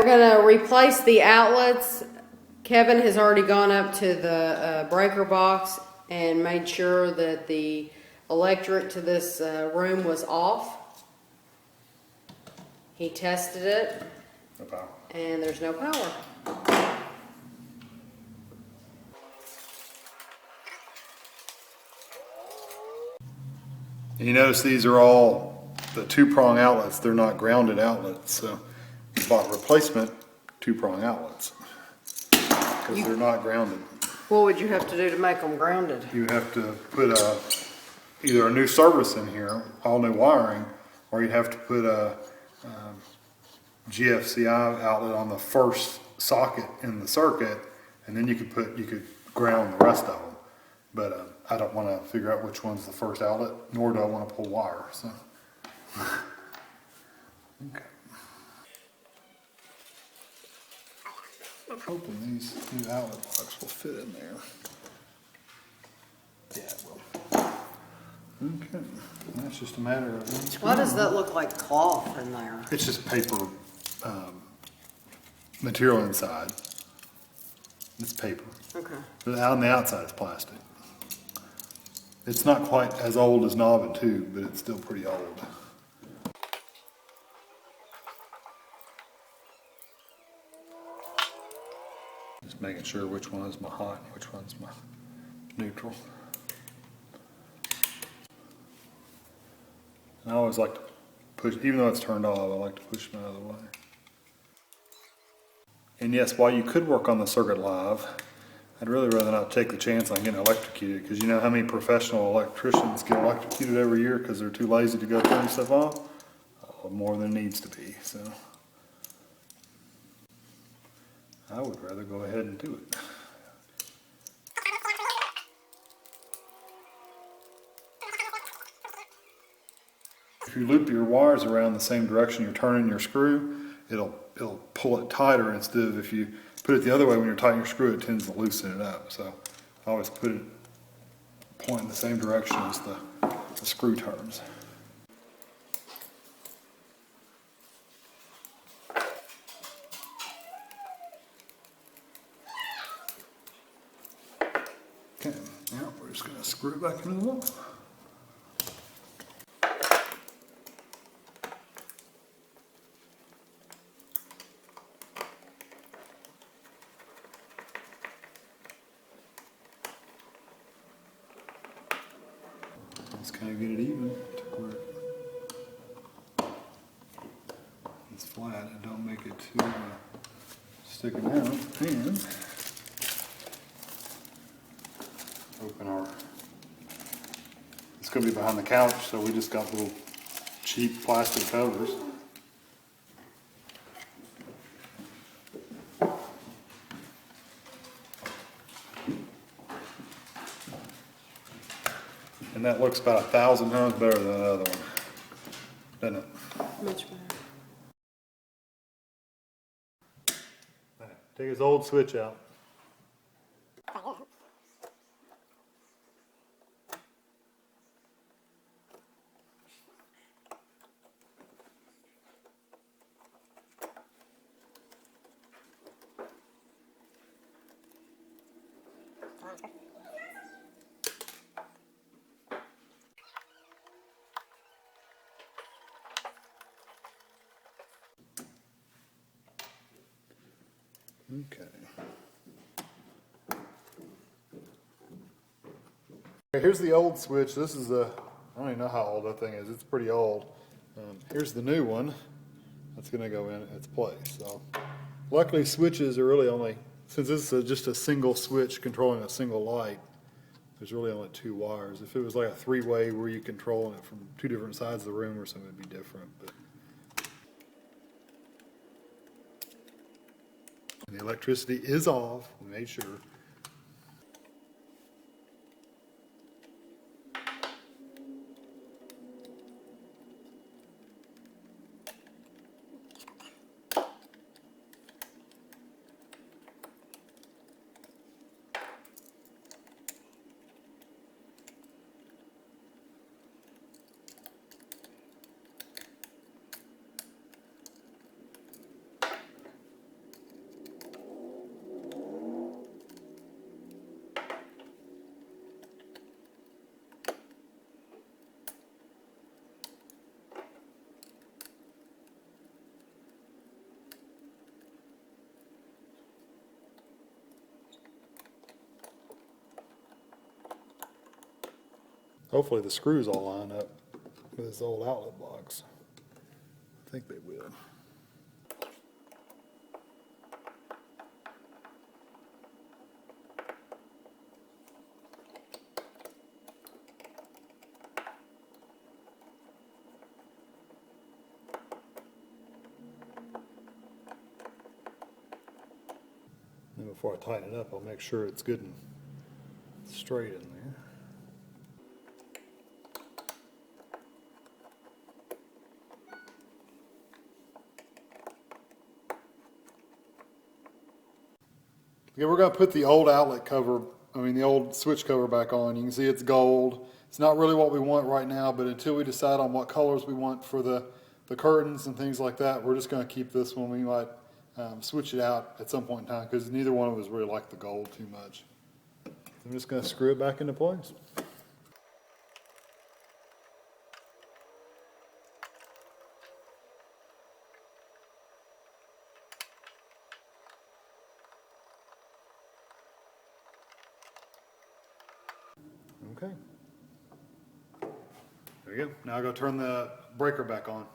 we're gonna replace the outlets. Kevin has already gone up to the breaker box and made sure that the electric to this room was off. He tested it. No power. And there's no power. And you notice these are all the two-prong outlets. They're not grounded outlets, so you bought replacement two-prong outlets because they're not grounded. What would you have to do to make them grounded? You have to put either a new service in here, all new wiring, or you have to put a GFCI outlet on the first socket in the circuit, and then you could ground the rest of them. But I don't want to figure out which one's the first outlet, nor do I want to pull wire. So, okay. I'm hoping these new outlet plugs will fit in there. Yeah, it will. Okay, that's just a matter of. Why does that look like cloth in there? It's just paper material inside. It's paper. Okay. But on the outside, it's plastic. It's not quite as old as knob and tube, but it's still pretty old. Just making sure which one is my hot and which one's my neutral. And I always like to push, even though it's turned off, I like to push them out of the way. And yes, while you could work on the circuit live, I'd really rather not take the chance on getting electrocuted, because you know how many professional electricians get electrocuted every year because they're too lazy to go turn stuff off? Oh, more than it needs to be, so I would rather go ahead and do it. If you loop your wires around the same direction you're turning your screw, it'll pull it tighter, instead of if you put it the other way when you're tightening your screw, it tends to loosen it up. So I always put it pointing the same direction as the screw turns. Okay, now we're just going to screw it back into the wall. Just kind of get it even to where it's flat and don't make it too sticking out. And open our, it's going to be behind the couch, so we just got little cheap plastic covers. And that looks about 1,000 times better than the other one, doesn't it? Much better. Take his old switch out. Okay. Here's the old switch. This is I don't even know how old that thing is. It's pretty old. Here's the new one. That's going to go in its place. So, luckily, switches are really only, since this is just a single switch controlling a single light, there's really only 2 wires. If it was like a 3-way where you're controlling it from 2 different sides of the room or something, it'd be different. But the electricity is off. We made sure. Hopefully the screws all line up with this old outlet box. I think they will. And before I tighten it up, I'll make sure it's good and straight in there. Okay, we're going to put the old outlet cover, the old switch cover back on. You can see it's gold. It's not really what we want right now, but until we decide on what colors we want for the curtains and things like that, we're just going to keep this one. We might switch it out at some point in time because neither one of us really like the gold too much. I'm just going to screw it back into place. Okay. There you go. Now I'll go turn the breaker back on.